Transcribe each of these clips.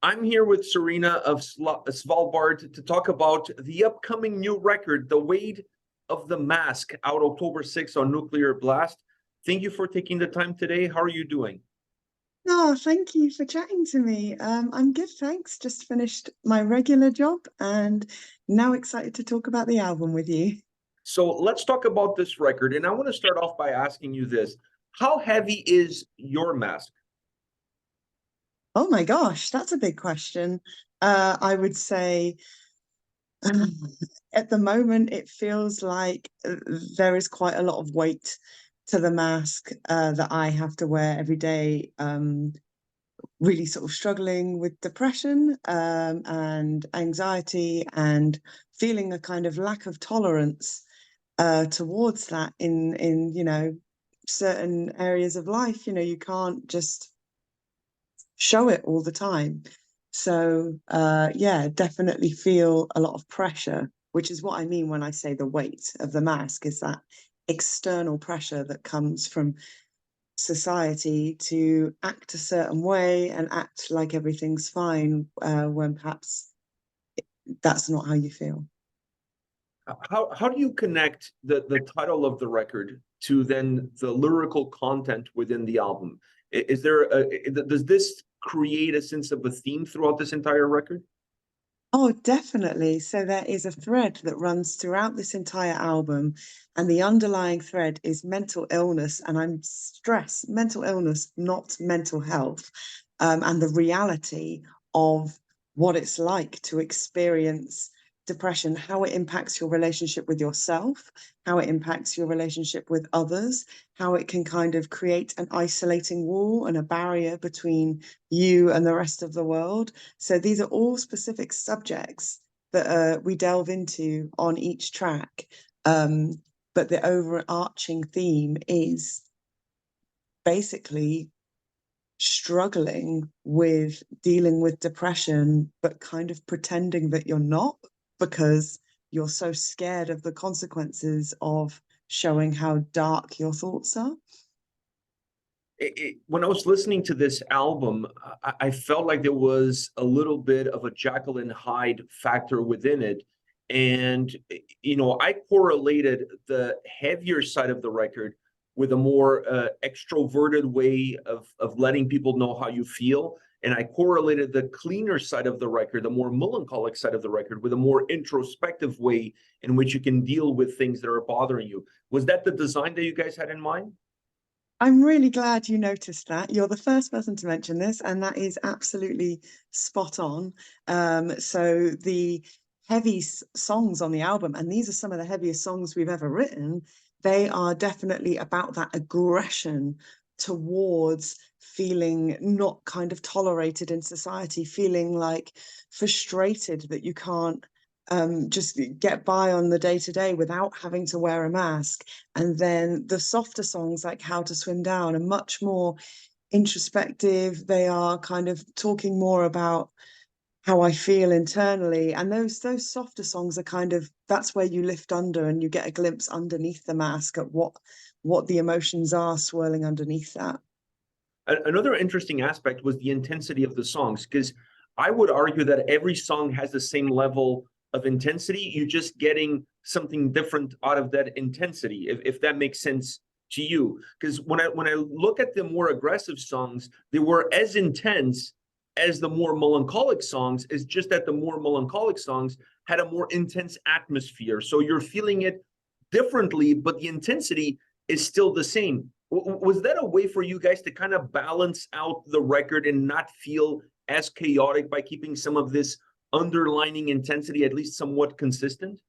I'm here with Serena of Svalbard to talk about the upcoming new record, The Weight of the Mask, out October 6th on Nuclear Blast. Thank you for taking the time today. How are you doing? Oh, thank you for chatting to me. I'm good, thanks. Just finished my regular job and now excited to talk about the album with you. So let's talk about this record. And I want to start off by asking you this. How heavy is your mask? Oh my gosh, that's a big question. I would say at the moment it feels like there is quite a lot of weight to the mask that I have to wear every day. Really sort of struggling with depression and anxiety and feeling a kind of lack of tolerance towards that in certain areas of life. You can't just show it all the time. So yeah, definitely feel a lot of pressure, which is what I mean when I say the weight of the mask is that external pressure that comes from society to act a certain way and act like everything's fine when perhaps that's not how you feel. How do you connect the title of the record to then the lyrical content within the album? Is there does this create a sense of a theme throughout this entire record? Oh, definitely. So there is a thread that runs throughout this entire album, and the underlying thread is mental illness. And I'm stress, mental illness, not mental health, and the reality of what it's like to experience depression, how it impacts your relationship with yourself, how it impacts your relationship with others, how it can kind of create an isolating wall and a barrier between you and the rest of the world. So these are all specific subjects that we delve into on each track. But the overarching theme is basically struggling with dealing with depression, but kind of pretending that you're not because you're so scared of the consequences of showing how dark your thoughts are. When I was listening to this album, I felt like there was a little bit of a Jacqueline Hyde factor within it. And, I correlated the heavier side of the record with a more extroverted way of letting people know how you feel. And I correlated the cleaner side of the record, the more melancholic side of the record, with a more introspective way in which you can deal with things that are bothering you. Was that the design that you guys had in mind? I'm really glad you noticed that. You're the first person to mention this, and that is absolutely spot on. So the heavy songs on the album, and these are some of the heaviest songs we've ever written, they are definitely about that aggression towards feeling not kind of tolerated in society, feeling like frustrated that you can't just get by on the day to day without having to wear a mask. And then the softer songs like How to Swim Down are much more introspective. They are kind of talking more about how I feel internally. And those softer songs are kind of that's where you lift under and you get a glimpse underneath the mask at what the emotions are swirling underneath that. Another interesting aspect was the intensity of the songs, because I would argue that every song has the same level of intensity. You're just getting something different out of that intensity, if that makes sense to you. Because when I look at the more aggressive songs, they were as intense as the more melancholic songs. Is just that the more melancholic songs had a more intense atmosphere. So you're feeling it differently, but the intensity is still the same. Was that a way for you guys to kind of balance out the record and not feel as chaotic by keeping some of this underlining intensity at least somewhat consistent?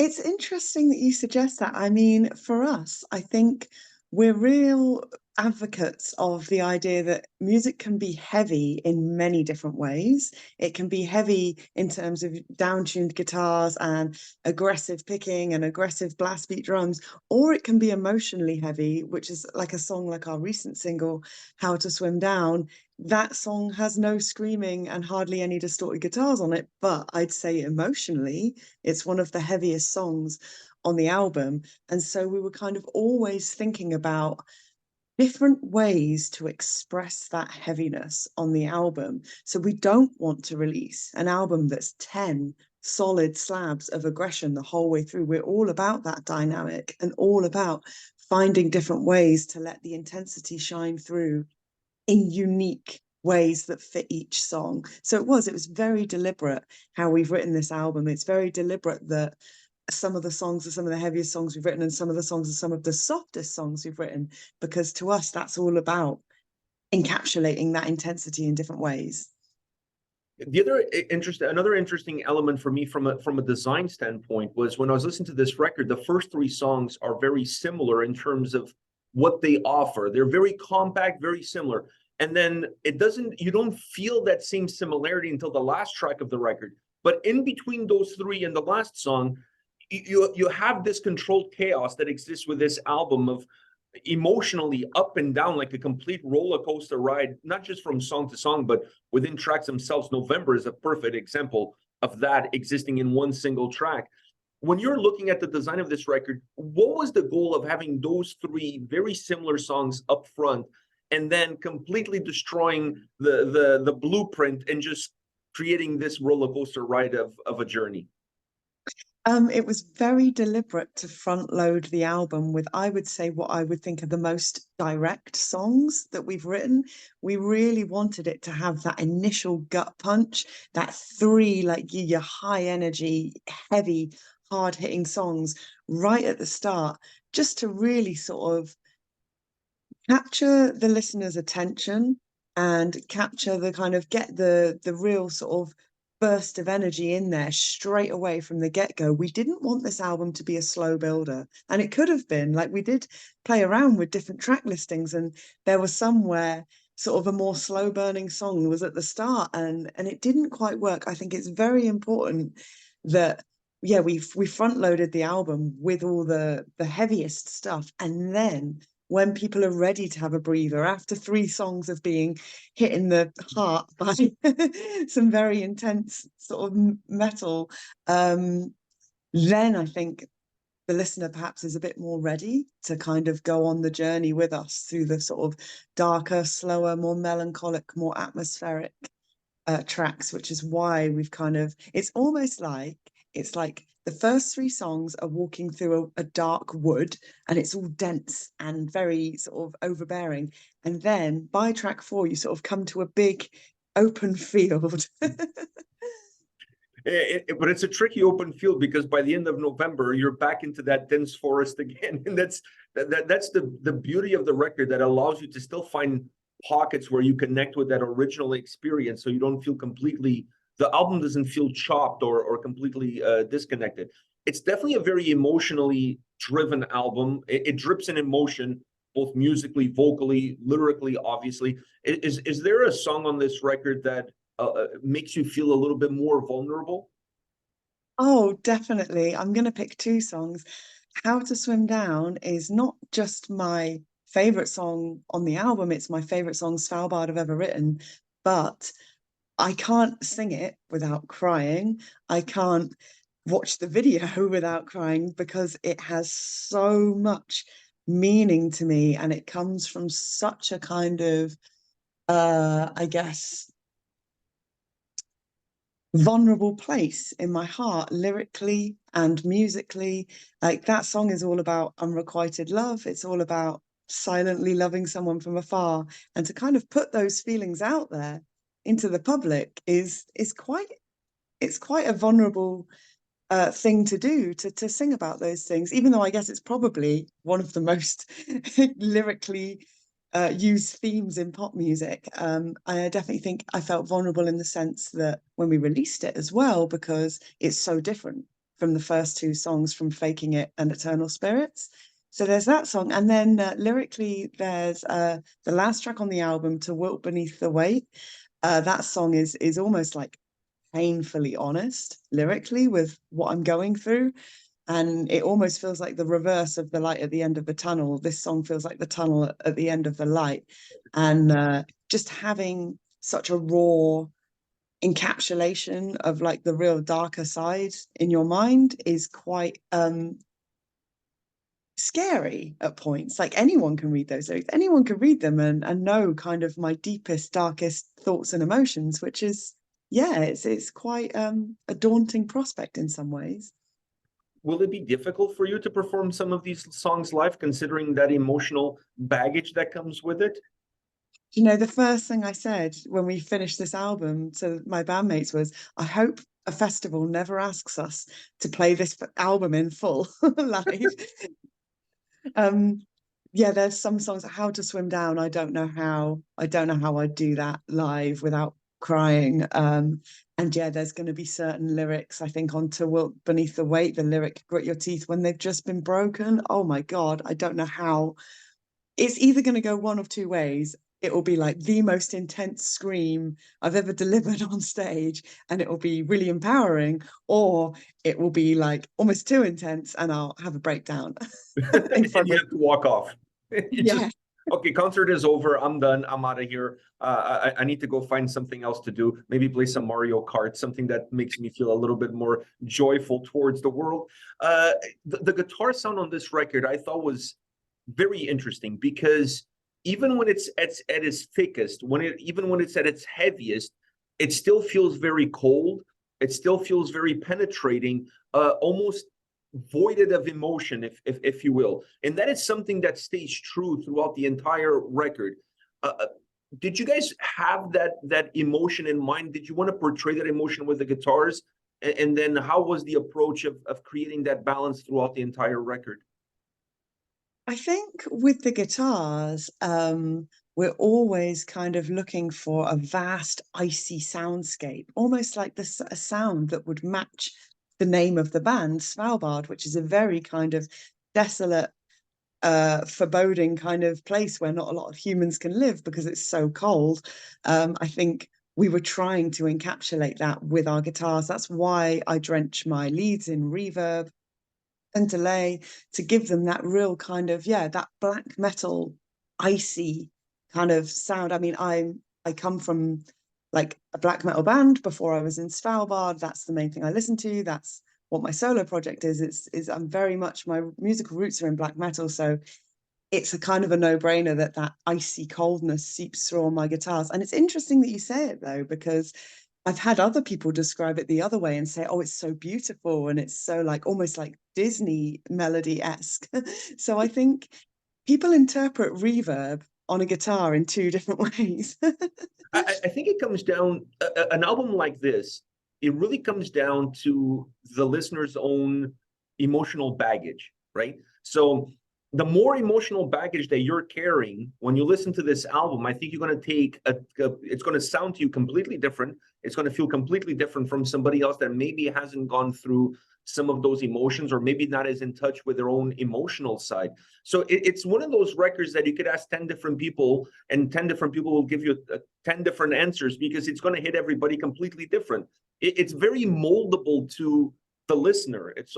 It's interesting that you suggest that. I mean, for us, I think we're real advocates of the idea that music can be heavy in many different ways. It can be heavy in terms of down-tuned guitars and aggressive picking and aggressive blast beat drums, or it can be emotionally heavy, which is like a song like our recent single, How to Swim Down. That song has no screaming and hardly any distorted guitars on it, but I'd say emotionally, it's one of the heaviest songs on the album. And so we were kind of always thinking about different ways to express that heaviness on the album. So we don't want to release an album that's 10 solid slabs of aggression the whole way through. We're all about that dynamic and all about finding different ways to let the intensity shine through in unique ways that fit each song. So it was very deliberate how we've written this album. It's very deliberate that some of the songs are some of the heaviest songs we've written, and some of the songs are some of the softest songs we've written, because to us, that's all about encapsulating that intensity in different ways. Another interesting element for me from a design standpoint was when I was listening to this record, the first three songs are very similar in terms of what they offer. They're very compact, very similar. And then you don't feel that same similarity until the last track of the record. But in between those three and the last song, you have this controlled chaos that exists with this album of emotionally up and down, like a complete roller coaster ride, not just from song to song, but within tracks themselves. November is a perfect example of that existing in one single track. When you're looking at the design of this record, what was the goal of having those three very similar songs up front and then completely destroying the blueprint and just creating this roller coaster ride of a journey? It was very deliberate to front load the album with, I would say, what I would think are the most direct songs that we've written. We really wanted it to have that initial gut punch, that three, like your high energy, heavy, hard hitting songs right at the start, just to really sort of capture the listener's attention and capture the kind of get the real sort of burst of energy in there straight away from the get-go. We didn't want this album to be a slow builder, and it could have been. Like, we did play around with different track listings, and there was somewhere sort of a more slow burning song was at the start, and it didn't quite work. I think it's very important that we front loaded the album with all the heaviest stuff, and then when people are ready to have a breather after three songs of being hit in the heart by some very intense sort of metal, then I think the listener perhaps is a bit more ready to kind of go on the journey with us through the sort of darker, slower, more melancholic, more atmospheric tracks, which is why we've kind of, it's like the first three songs are walking through a dark wood, and it's all dense and very sort of overbearing. And then by track four, you sort of come to a big open field. But it's a tricky open field, because by the end of November, you're back into that dense forest again. And that's the beauty of the record, that allows you to still find pockets where you connect with that original experience, so you don't feel the album doesn't feel chopped or completely disconnected. It's definitely a very emotionally driven album. It drips in emotion, both musically, vocally, lyrically, obviously. Is there a song on this record that makes you feel a little bit more vulnerable? Oh, definitely. I'm going to pick two songs. How to Swim Down is not just my favorite song on the album, it's my favorite song Svalbard I've ever written, but I can't sing it without crying. I can't watch the video without crying, because it has so much meaning to me, and it comes from such a kind of I guess vulnerable place in my heart, lyrically and musically. Like, that song is all about unrequited love. It's all about silently loving someone from afar, and to kind of put those feelings out there into the public is quite a vulnerable thing to do, to sing about those things, even though I guess it's probably one of the most lyrically used themes in pop music. I definitely think I felt vulnerable in the sense that when we released it as well, because it's so different from the first two songs, from Faking It and Eternal Spirits. So there's that song, and then lyrically there's the last track on the album, To Wilt Beneath the Weight. That song is almost like painfully honest lyrically with what I'm going through. And it almost feels like the reverse of the light at the end of the tunnel. This song feels like the tunnel at the end of the light. And just having such a raw encapsulation of like the real darker side in your mind is quite scary at points. Like anyone can read those lyrics, anyone can read them and know kind of my deepest, darkest thoughts and emotions, which is, yeah, it's quite a daunting prospect in some ways. Will it be difficult for you to perform some of these songs live, considering that emotional baggage that comes with it? You know, the first thing I said when we finished this album to my bandmates was, I hope a festival never asks us to play this album in full live. Um, yeah, there's some songs like How to Swim Down. I don't know how I'd do that live without crying. And yeah, there's going to be certain lyrics, I think, on To Wilt Beneath the Weight, the lyric Grit Your Teeth, when they've just been broken. Oh my God, I don't know how. It's either going to go one of two ways. It will be like the most intense scream I've ever delivered on stage, and it will be really empowering, or it will be like almost too intense, and I'll have a breakdown in And front you of, have to walk off. You just, yeah. okay, concert is over. I'm done. I'm out of here. I need to go find something else to do. Maybe play some Mario Kart, something that makes me feel a little bit more joyful towards the world. The guitar sound on this record I thought was very interesting, because even when it's at its thickest, even when it's at its heaviest, it still feels very cold. It still feels very penetrating, almost voided of emotion, if you will. And that is something that stays true throughout the entire record. Did you guys have that emotion in mind? Did you want to portray that emotion with the guitars? And then how was the approach of creating that balance throughout the entire record? I think with the guitars, we're always kind of looking for a vast, icy soundscape, almost like a sound that would match the name of the band, Svalbard, which is a very kind of desolate, foreboding kind of place where not a lot of humans can live because it's so cold. I think we were trying to encapsulate that with our guitars. That's why I drench my leads in reverb and delay to give them that real kind of, yeah, that black metal icy kind of sound. I mean, I come from like a black metal band before I was in Svalbard. That's the main thing I listen to. That's what my solo project is I'm very much, my musical roots are in black metal, so it's a kind of a no-brainer that that icy coldness seeps through on my guitars. And it's interesting that you say it though, because I've had other people describe it the other way and say, oh, it's so beautiful and it's so like almost like Disney melody-esque. So I think people interpret reverb on a guitar in two different ways. I think it comes down, an album like this, it really comes down to the listener's own emotional baggage, right? So the more emotional baggage that you're carrying when you listen to this album, I think you're going to take it's going to sound to you completely different. It's going to feel completely different from somebody else that maybe hasn't gone through some of those emotions, or maybe not as in touch with their own emotional side. So it's one of those records that you could ask 10 different people, and 10 different people will give you 10 different answers, because it's going to hit everybody completely different. It's very moldable to the listener. It's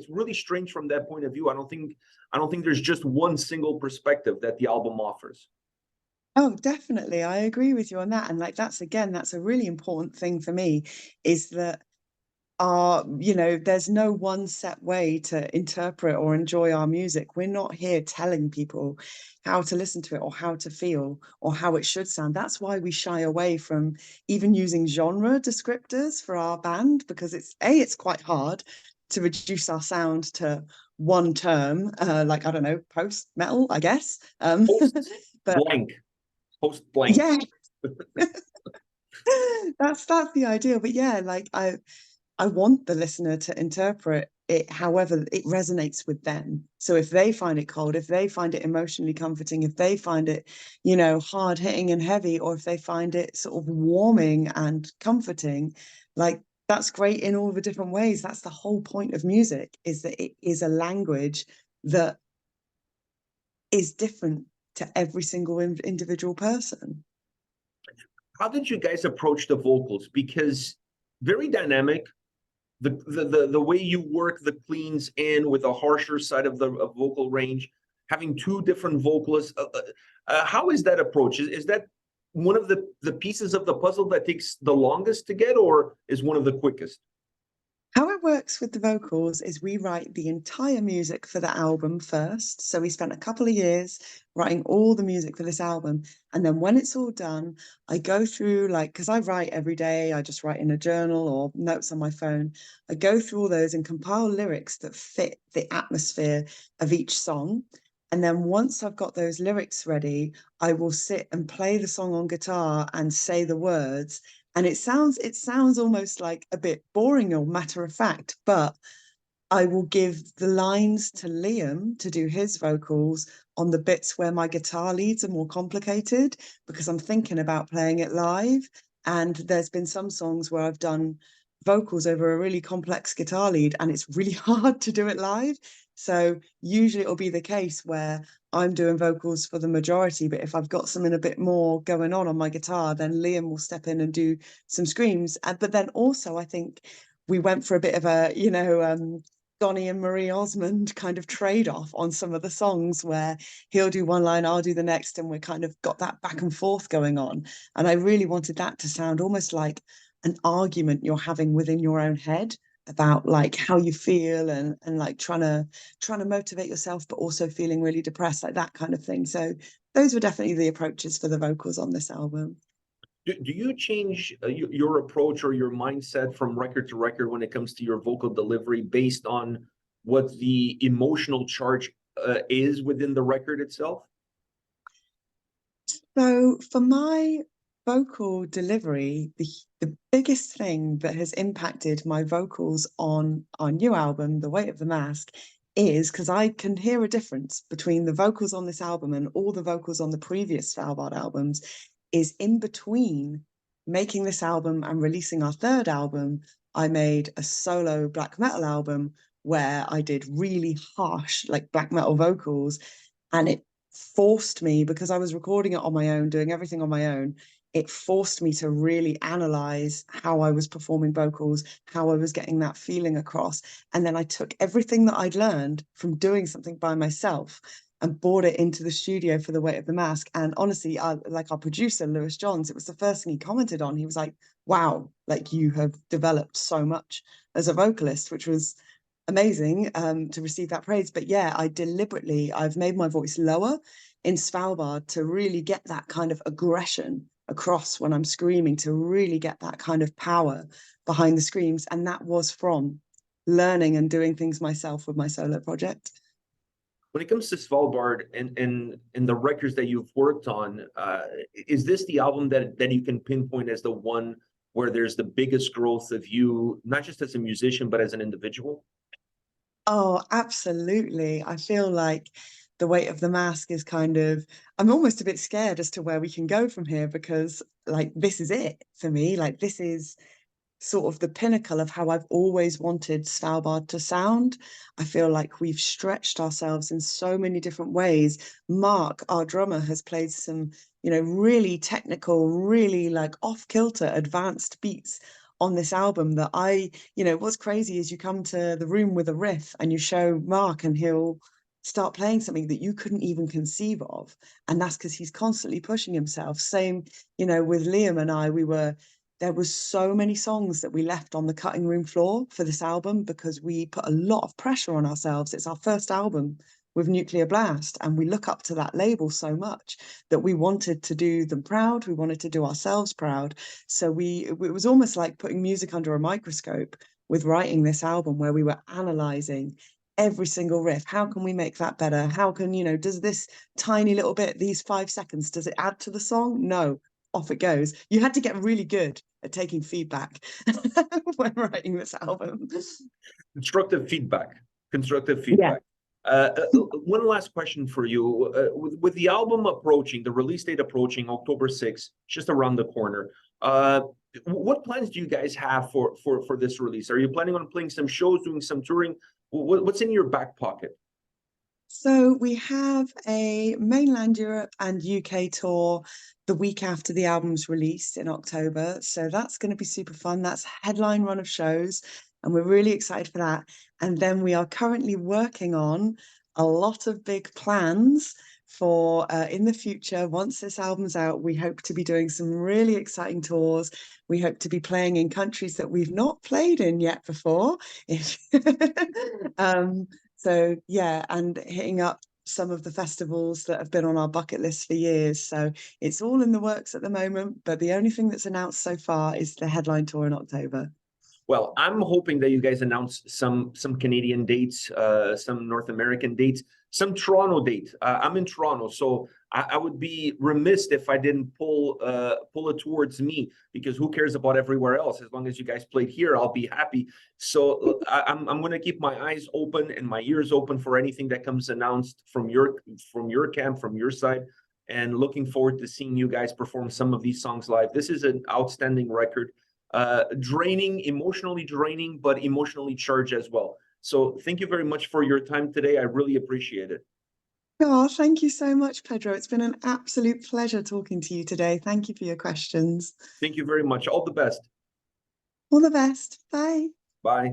really strange from that point of view. I don't think there's just one single perspective that the album offers. Oh, definitely. I agree with you on that. And like that's again, that's a really important thing for me, is that there's no one set way to interpret or enjoy our music. We're not here telling people how to listen to it or how to feel or how it should sound. That's why we shy away from even using genre descriptors for our band, because it's quite hard to reduce our sound to one term, like I don't know, post metal, I guess. Post But blank, post blank. yeah, that's the ideal. But yeah, like I want the listener to interpret it however it resonates with them. So if they find it cold, if they find it emotionally comforting, if they find it, hard hitting and heavy, or if they find it sort of warming and comforting, like that's great in all the different ways. That's the whole point of music, is that it is a language that is different to every single individual person. How did you guys approach the vocals? Because very dynamic. The way you work the cleans in with a harsher side of the vocal range, having two different vocalists. How is that approach? Is that one of the pieces of the puzzle that takes the longest to get, or is one of the quickest? How it works with the vocals is we write the entire music for the album first. So we spent a couple of years writing all the music for this album. And then when it's all done, I go through like, because I write every day, I just write in a journal or notes on my phone. I go through all those and compile lyrics that fit the atmosphere of each song. And then once I've got those lyrics ready, I will sit and play the song on guitar and say the words, and it sounds almost like a bit boring or matter of fact, but I will give the lines to Liam to do his vocals on the bits where my guitar leads are more complicated because I'm thinking about playing it live. And there's been some songs where I've done vocals over a really complex guitar lead and it's really hard to do it live. So usually it'll be the case where I'm doing vocals for the majority, but if I've got something a bit more going on my guitar, then Liam will step in and do some screams. But then also, I think we went for a bit of a, Donny and Marie Osmond kind of trade-off on some of the songs where he'll do one line, I'll do the next, and we kind of got that back and forth going on. And I really wanted that to sound almost like an argument you're having within your own head about like how you feel and like trying to motivate yourself, but also feeling really depressed, like that kind of thing. So those were definitely the approaches for the vocals on this album. Do you change your approach or your mindset from record to record when it comes to your vocal delivery based on what the emotional charge is within the record itself? So for my vocal delivery, the biggest thing that has impacted my vocals on our new album, The Weight of the Mask, is because I can hear a difference between the vocals on this album and all the vocals on the previous Svalbard albums, is in between making this album and releasing our third album, I made a solo black metal album where I did really harsh, like black metal vocals. And it forced me, because I was recording it on my own, doing everything on my own, it forced me to really analyze how I was performing vocals, how I was getting that feeling across. And then I took everything that I'd learned from doing something by myself and brought it into the studio for The Weight of the Mask. And honestly, like our producer, Lewis Johns, it was the first thing he commented on. He was like, wow, like you have developed so much as a vocalist, which was amazing to receive that praise. But yeah, I've made my voice lower in Svalbard to really get that kind of aggression across when I'm screaming, to really get that kind of power behind the screams. And that was from learning and doing things myself with my solo project. When it comes to Svalbard and the records that you've worked on, is this the album that you can pinpoint as the one where there's the biggest growth of you, not just as a musician, but as an individual? Oh, absolutely. I feel like The Weight of the Mask is kind of, I'm almost a bit scared as to where we can go from here because, like, this is it for me. Like, this is sort of the pinnacle of how I've always wanted Svalbard to sound. I feel like we've stretched ourselves in so many different ways. Mark, our drummer, has played some, really technical, really like off-kilter, advanced beats on this album that what's crazy is you come to the room with a riff and you show Mark and he'll start playing something that you couldn't even conceive of. And that's because he's constantly pushing himself. Same, with Liam and I, there was so many songs that we left on the cutting room floor for this album because we put a lot of pressure on ourselves. It's our first album with Nuclear Blast, and we look up to that label so much that we wanted to do them proud. We wanted to do ourselves proud. So it was almost like putting music under a microscope with writing this album, where we were analyzing every single riff. How can we make that better? How can, does this tiny little bit, these 5 seconds, does it add to the song? No, off it goes. You had to get really good at taking feedback when writing this album. Constructive feedback. Constructive Yeah. feedback. One last question for you. With the album approaching, the release date approaching, October 6th, just around the corner, what plans do you guys have for this release? Are you planning on playing some shows, doing some touring? What's in your back pocket? So we have a mainland Europe and UK tour the week after the album's released in October. So that's going to be super fun. That's a headline run of shows, and we're really excited for that. And then we are currently working on a lot of big plans for in the future. Once this album's out, we hope to be doing some really exciting tours. We hope to be playing in countries that we've not played in yet before. So yeah, and hitting up some of the festivals that have been on our bucket list for years. So it's all in the works at the moment, but the only thing that's announced so far is the headline tour in October. Well, I'm hoping that you guys announce some Canadian dates, some North American dates, some Toronto dates. I'm in Toronto, so I would be remiss if I didn't pull it towards me, because who cares about everywhere else? As long as you guys played here, I'll be happy. So I'm going to keep my eyes open and my ears open for anything that comes announced from your camp, from your side, and looking forward to seeing you guys perform some of these songs live. This is an outstanding record. Draining, emotionally draining, but emotionally charged as well. So thank you very much for your time today. I really appreciate it. Oh, thank you so much, Pedro. It's been an absolute pleasure talking to you today. Thank you for your questions. Thank you very much. All the best. All the best. Bye. Bye.